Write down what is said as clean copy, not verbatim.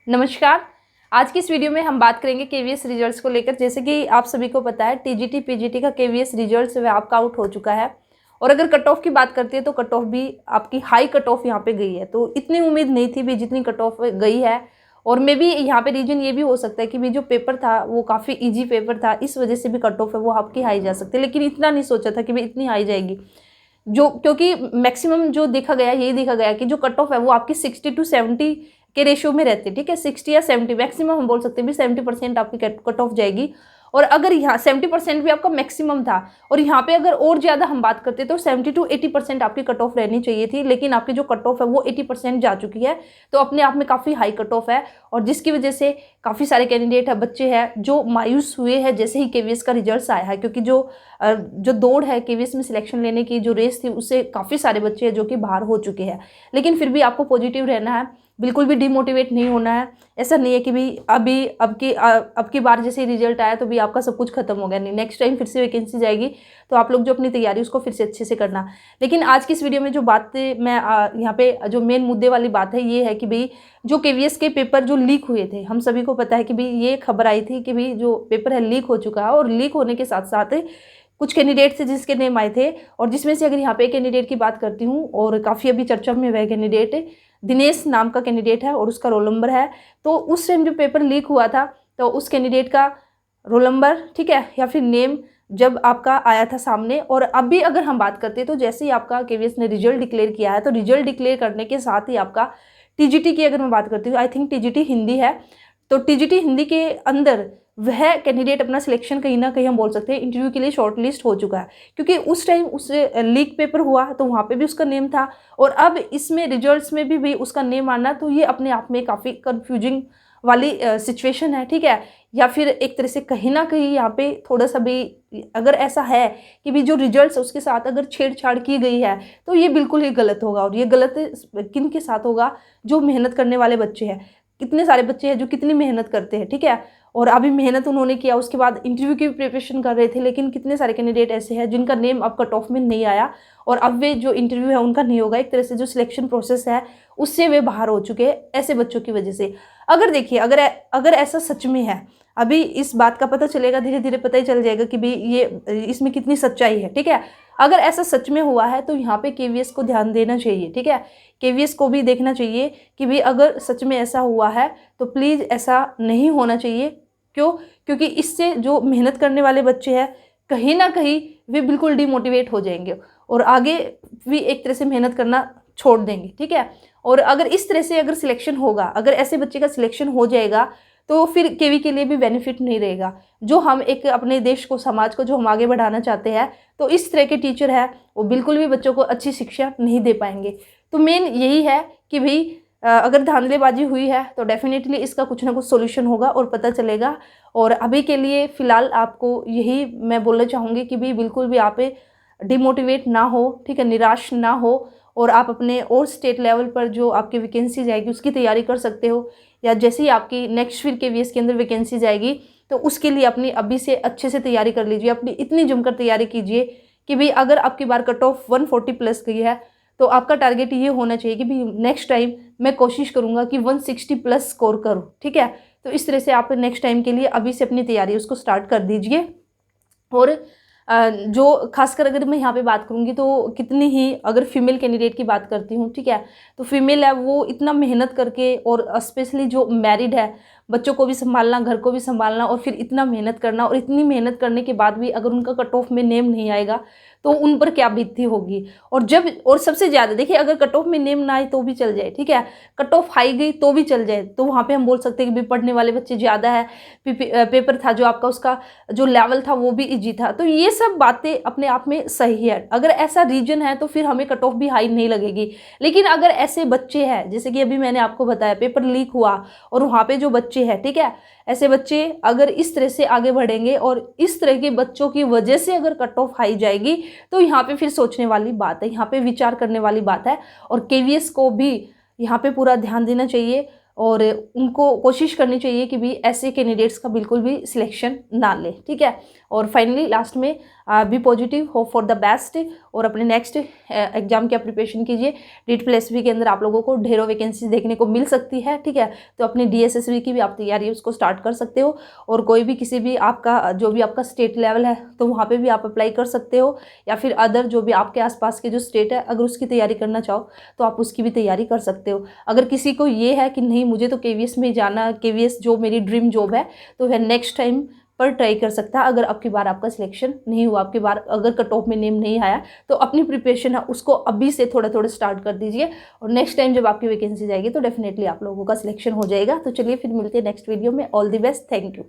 नमस्कार। आज की इस वीडियो में हम बात करेंगे केवीएस रिजल्ट्स को लेकर। जैसे कि आप सभी को पता है टीजीटी पीजीटी का केवीएस रिजल्ट्स वह आपका आउट हो चुका है और अगर कट ऑफ की बात करते हैं तो कट ऑफ भी आपकी हाई कट ऑफ यहाँ पे गई है। तो इतनी उम्मीद नहीं थी भी जितनी कट ऑफ गई है। और मे बी यहाँ पे रीजन ये भी हो सकता है कि भी जो पेपर था वो काफ़ी ईजी पेपर था, इस वजह से भी कट ऑफ है वो आपकी हाई जा सकती है। लेकिन इतना नहीं सोचा था कि भाई इतनी हाई जाएगी, जो क्योंकि मैक्सिमम जो देखा गया यही देखा गया कि जो कट ऑफ है वो आपकी 60 to 70 के रेशियो में रहती है। ठीक है, 60 या 70 मैक्सिमम हम बोल सकते हैं भी 70% आपकी कट ऑफ जाएगी। और अगर यहाँ 70% भी आपका मैक्सिमम था और यहाँ पे अगर और ज़्यादा हम बात करते तो 70 to 80% आपकी कट ऑफ रहनी चाहिए थी, लेकिन आपकी जो कट ऑफ है वो 80% जा चुकी है। तो अपने आप में काफ़ी हाई कट ऑफ है और जिसकी वजह से काफ़ी सारे कैंडिडेट है, बच्चे हैं जो मायूस हुए हैं जैसे ही केवीएस का रिजल्ट आया है। क्योंकि जो दौड़ है केवीएस में सिलेक्शन लेने की, जो रेस थी, उससे काफ़ी सारे बच्चे हैं जो कि बाहर हो चुके हैं। लेकिन फिर भी आपको पॉजिटिव रहना है, बिल्कुल भी डिमोटिवेट नहीं होना है। ऐसा नहीं है कि भी अब की बार जैसे रिजल्ट आया तो भी आपका सब कुछ खत्म हो गया, नहीं। नेक्स्ट टाइम फिर से वैकेंसी जाएगी तो आप लोग जो अपनी तैयारी उसको फिर से अच्छे से करना। लेकिन आज की इस वीडियो में जो बात मैं यहाँ पे जो मेन मुद्दे वाली बात है ये है कि भाई जो केवीएस के पेपर जो लीक हुए थे, हम सभी को पता है कि भाई ये खबर आई थी कि भाई जो पेपर है लीक हो चुका है। और लीक होने के साथ साथ कुछ कैंडिडेट थे जिसके नेम आए थे, और जिसमें से अगर यहाँ पे कैंडिडेट की बात करती हूँ और काफ़ी अभी चर्चा में वह कैंडिडेट दिनेश नाम का कैंडिडेट है और उसका रोल नंबर है। तो उस टाइम जो पेपर लीक हुआ था तो उस कैंडिडेट का रोल नंबर, ठीक है, या फिर नेम जब आपका आया था सामने। और अभी अगर हम बात करते हैं तो जैसे ही आपका केवीएस ने रिजल्ट डिक्लेयर किया है तो रिजल्ट डिक्लेयर करने के साथ ही आपका टीजीटी की अगर मैं बात करती हूँ, आई थिंक टीजीटी हिंदी है, तो टीजीटी हिंदी के अंदर वह कैंडिडेट अपना सिलेक्शन कहीं ना कहीं हम बोल सकते हैं इंटरव्यू के लिए शॉर्टलिस्ट हो चुका है। क्योंकि उस टाइम उससे लीक पेपर हुआ तो वहाँ पे भी उसका नेम था और अब इसमें रिजल्ट्स में भी उसका नेम आना, तो ये अपने आप में काफ़ी कंफ्यूजिंग वाली सिचुएशन है। ठीक है, या फिर एक तरह से कहीं ना कहीं यहाँ पे थोड़ा सा भी अगर ऐसा है कि भी जो रिजल्ट्स है उसके साथ अगर छेड़छाड़ की गई है तो ये बिल्कुल ही गलत होगा। और ये गलत किन के साथ होगा? जो मेहनत करने वाले बच्चे हैं। कितने सारे बच्चे हैं जो कितनी मेहनत करते हैं, ठीक है, और अभी मेहनत उन्होंने किया, उसके बाद इंटरव्यू की प्रिपरेशन कर रहे थे। लेकिन कितने सारे कैंडिडेट ऐसे हैं जिनका नेम अब कट ऑफ में नहीं आया और अब वे जो इंटरव्यू है उनका नहीं होगा। एक तरह से जो सिलेक्शन प्रोसेस है उससे वे बाहर हो चुके हैं ऐसे बच्चों की वजह से। अगर देखिए अगर ऐसा सच में है, अभी इस बात का पता चलेगा, धीरे धीरे पता ही चल जाएगा कि भाई ये इसमें कितनी सच्चाई है। ठीक है, अगर ऐसा सच में हुआ है तो यहाँ पे केवीएस को ध्यान देना चाहिए। ठीक है, केवीएस को भी देखना चाहिए कि भाई अगर सच में ऐसा हुआ है तो प्लीज़ ऐसा नहीं होना चाहिए। क्यों? क्योंकि इससे जो मेहनत करने वाले बच्चे हैं कहीं ना कहीं वे बिल्कुल डिमोटिवेट हो जाएंगे और आगे भी एक तरह से मेहनत करना छोड़ देंगे। ठीक है, और अगर इस तरह से अगर सिलेक्शन होगा, अगर ऐसे बच्चे का सिलेक्शन हो जाएगा तो फिर केवी के लिए भी बेनिफिट नहीं रहेगा। जो हम एक अपने देश को, समाज को जो हम आगे बढ़ाना चाहते हैं, तो इस तरह के टीचर है वो बिल्कुल भी बच्चों को अच्छी शिक्षा नहीं दे पाएंगे। तो मेन यही है कि भाई अगर धांधलेबाजी हुई है तो डेफिनेटली इसका कुछ ना कुछ सोल्यूशन होगा और पता चलेगा। और अभी के लिए फ़िलहाल आपको यही मैं बोलना चाहूँगी कि भाई बिल्कुल भी आप डिमोटिवेट ना हो, ठीक है, निराश ना हो, और आप अपने और स्टेट लेवल पर जो आपकी वैकेंसी जाएगी उसकी तैयारी कर सकते हो। या जैसे ही आपकी नेक्स्ट फिर केवीएस के अंदर वैकेंसी जाएगी तो उसके लिए अपनी अभी से अच्छे से तैयारी कर लीजिए, अपनी इतनी जमकर तैयारी कीजिए कि भाई अगर आपकी बार कट ऑफ 140 प्लस गई है तो आपका टारगेट ये होना चाहिए कि भाई नेक्स्ट टाइम मैं कोशिश करूँगा कि 160 प्लस स्कोर करूँ। ठीक है, तो इस तरह से आप नेक्स्ट टाइम के लिए अभी से अपनी तैयारी उसको स्टार्ट कर दीजिए। और जो खासकर अगर मैं यहाँ पे बात करूँगी तो कितनी ही अगर फीमेल कैंडिडेट की बात करती हूँ, ठीक है, तो फीमेल है वो इतना मेहनत करके, और स्पेशली जो मैरिड है, बच्चों को भी संभालना, घर को भी संभालना, और फिर इतना मेहनत करना, और इतनी मेहनत करने के बाद भी अगर उनका कट ऑफ में नेम नहीं आएगा तो उन पर क्या बीतती होगी। और सबसे ज़्यादा देखिए, अगर कट ऑफ में नेम ना आए तो भी चल जाए, ठीक है, कट ऑफ हाई गई तो भी चल जाए, तो वहाँ पे हम बोल सकते हैं कि भी पढ़ने वाले बच्चे ज़्यादा है, पेपर था जो आपका उसका जो लेवल था वो भी इजी था। तो ये सब बातें अपने आप में सही है। अगर ऐसा रीजन है तो फिर हमें कट ऑफ भी हाई नहीं लगेगी। लेकिन अगर ऐसे बच्चे हैं जैसे कि अभी मैंने आपको बताया पेपर लीक हुआ और वहाँ पे जो बच्चे हैं, ठीक है, ऐसे बच्चे अगर इस तरह से आगे बढ़ेंगे और इस तरह के बच्चों की वजह से अगर कट ऑफ हाई जाएगी तो यहाँ पे फिर सोचने वाली बात है, यहाँ पे विचार करने वाली बात है। और केवीएस को भी यहाँ पे पूरा ध्यान देना चाहिए और उनको कोशिश करनी चाहिए कि भी ऐसे कैंडिडेट्स का बिल्कुल भी सिलेक्शन ना ले। ठीक है, और फाइनली लास्ट में be positive, hope for the best और अपने नेक्स्ट एग्जाम की प्रिपरेशन कीजिए। DEET+SB के अंदर आप लोगों को ढेरों वैकेंसीज देखने को मिल सकती है, ठीक है। तो अपनी DSSB की भी आप तैयारी उसको स्टार्ट कर सकते हो, और कोई भी किसी भी आपका जो भी आपका स्टेट लेवल है तो वहाँ पे भी आप अप्लाई कर सकते हो, या फिर अदर जो भी आपके आसपास के जो स्टेट है अगर उसकी तैयारी करना चाहो तो आप उसकी भी तैयारी कर सकते हो। अगर किसी को ये है कि नहीं मुझे तो KVS में जाना, KVS जो मेरी ड्रीम जॉब है, तो वह नेक्स्ट टाइम पर ट्राई कर सकता है। अगर अब की बार आपका सिलेक्शन नहीं हुआ, अब की बार अगर कट ऑफ में नेम नहीं आया, तो अपनी प्रिपरेशन है उसको अभी से थोड़ा थोड़ा स्टार्ट कर दीजिए, और नेक्स्ट टाइम जब आपकी वैकेंसी जाएगी तो डेफिनेटली आप लोगों का सिलेक्शन हो जाएगा। तो चलिए फिर मिलते हैं नेक्स्ट वीडियो में। All the best, thank you.